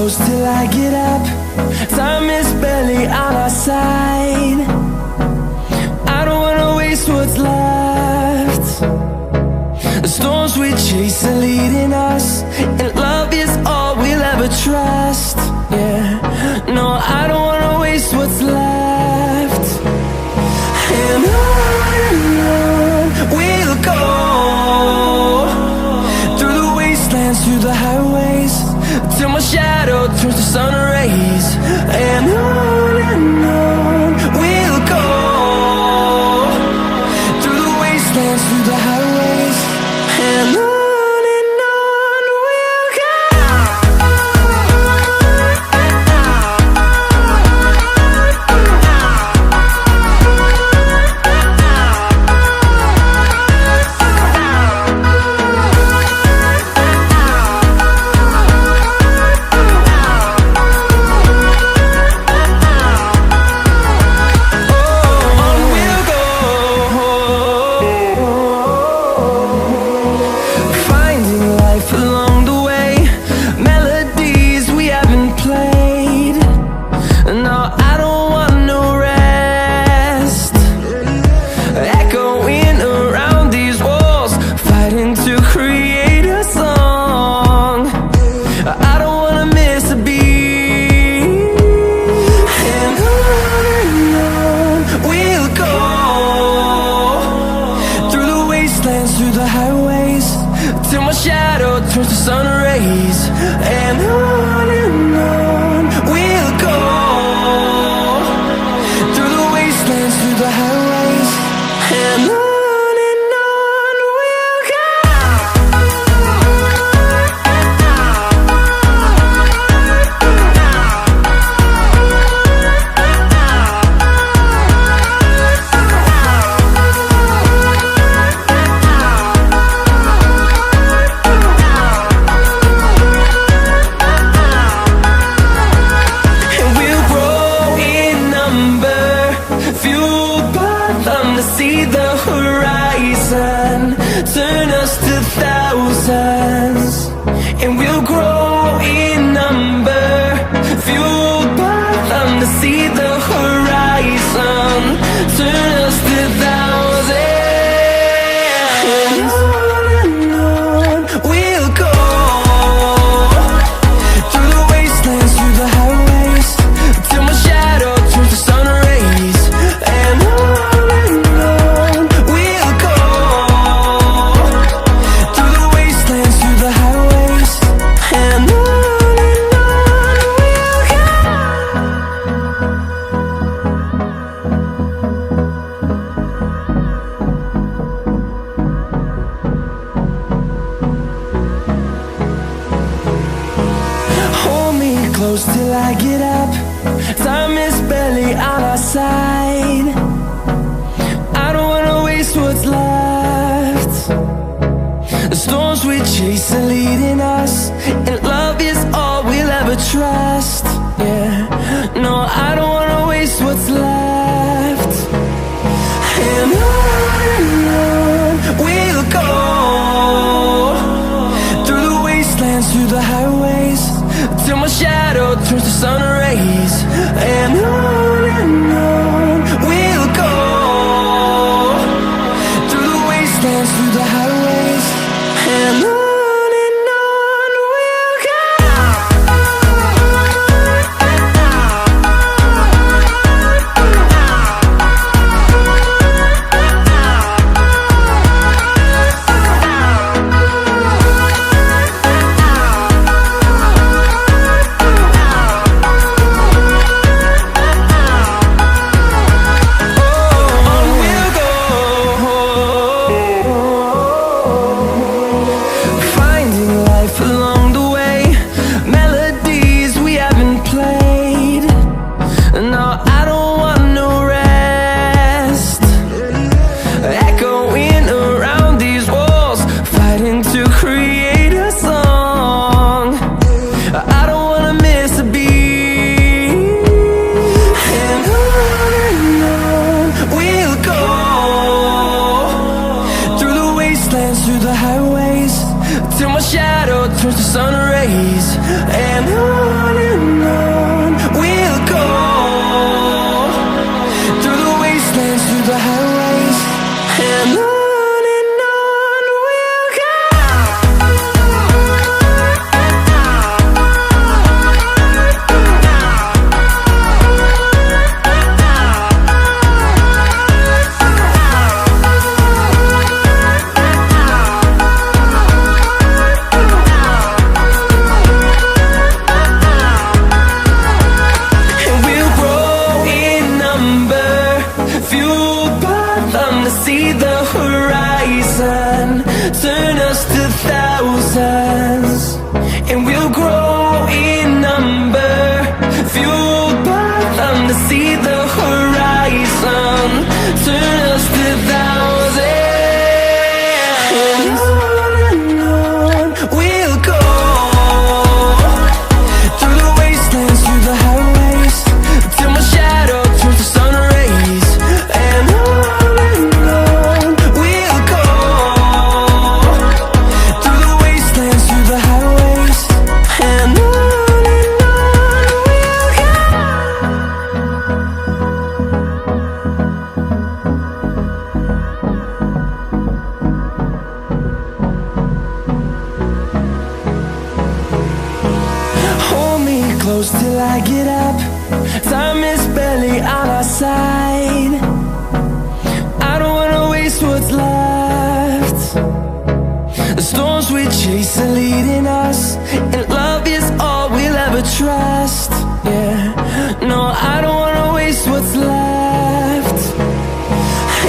close till I get up. Time is barely on our side. I don't wanna waste what's left. The storms we chase are leading us, and love is all we'll ever trust. Yeah, no, I don't wanna waste what's left. And on we'll go, through the wastelands, through the highways, till my shadow turns to sun rays. And on we'll go, through the wastelands, through the highways, and on we'll go. Through the highways, till my shadow turns to sun rays. And on we'll go, through the wastelands, through the highways, and on we'll go. See the horizon, turn us to thousands, and we'll grow in number, fueled by them. To see the horizon, turn us to thousands, and on we'll go, through the wastelands, through the highways, till my shadow turns to sun rays. And close till I get up. Time is barely on our side. I don't wanna waste what's left. The storms we chase are leading us, and love is all we'll ever trust. Yeah, no, I don't wanna waste what's left. And on we'll go, through the wastelands, through the highways, till my shadow turns to sun rays. And on we'll go, through the wastelands, through the highways, and on we'll go. see the horizon, turn us to thousands, and we'll grow in number, fueled by them. To see the horizon, turn us to thousands, and on we'll go, through the wastelands, through the highways, till my shadow turns to sun rays. And on we'll go, through the wastelands, through the highways, and on we'll go. Hold me close till I get up. Time is barely on our side. I don't wanna waste what's left. The storms we chase are leading us, and love is all we'll ever trust. Yeah, no, I don't wanna waste what's left.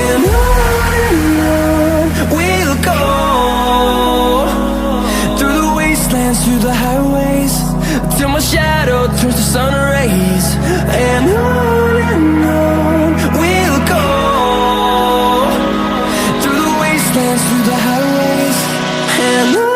And on we'll go, through the wastelands, through the highways, till my shadow turns to sun rays. And on we'll go, through the wastelands, through the highways, and on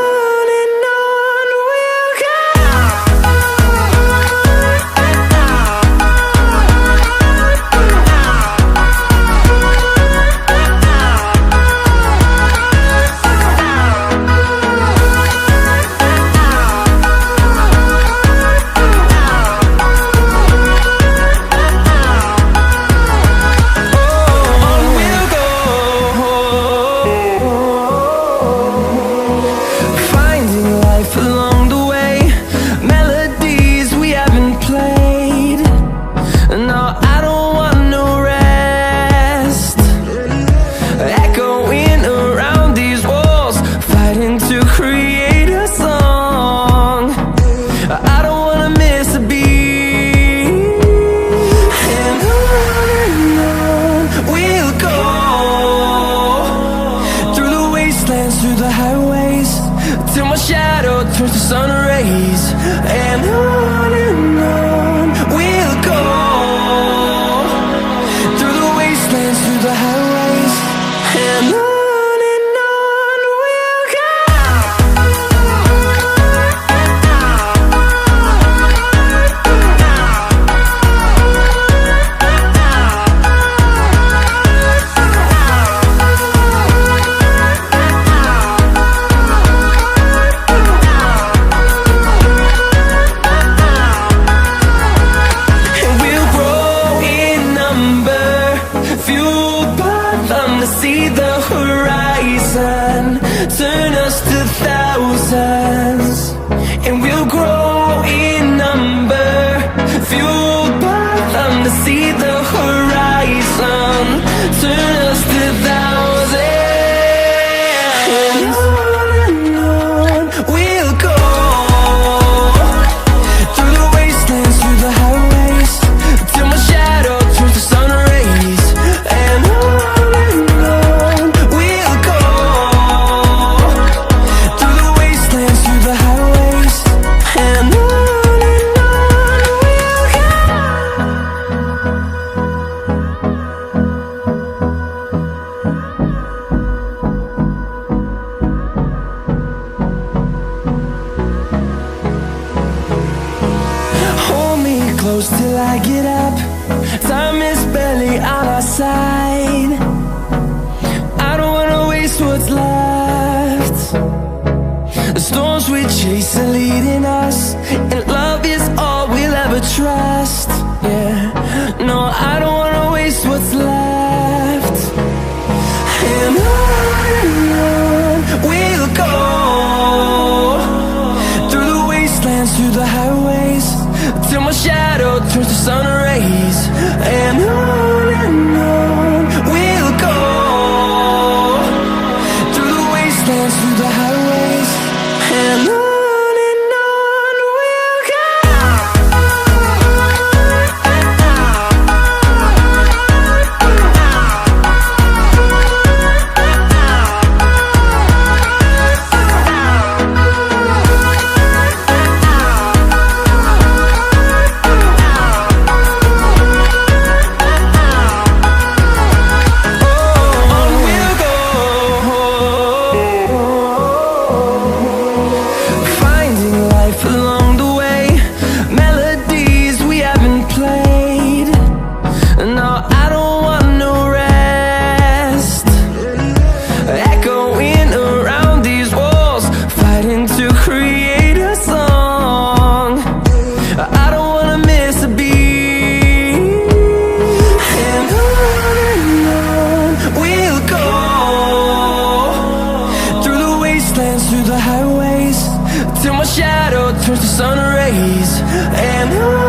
we'll go. Finding life along the way, melodies we haven't played. No, I don't want no rest. Echoing around these walls, fighting to create a song. I don't wanna miss a beat. And on we'll go, through the wastelands, through the highways, till my shadow turns to sun rays. And on we'll go, through the wastelands, through the highways, and on we'll go. And we'll grow in number, fueled by them. To see the horizon, turn us to thousands, and we'll grow in number, fueled by them. To see the horizon, turn us to thousands, and on we'll go, through the wastelands, through the highways, till my shadow turns to sun rays. And on we'll go, through the wastelands, through the highways, and on we'll go. Hold me close till I get up. Time is barely on our side. I don't wanna waste what's left. The storms we chase are leading us, and love is all we'll ever trust. Yeah, no, I don't wanna waste what's left. And on we'll go, through the wastelands, through the highways, till my shadow turns to sun rays. And on we'll go, through the wastelands, through the highways, and on I don't wanna miss a beat. And on we'll go, through the wastelands, through the highways, till my shadow turns to sun rays. And on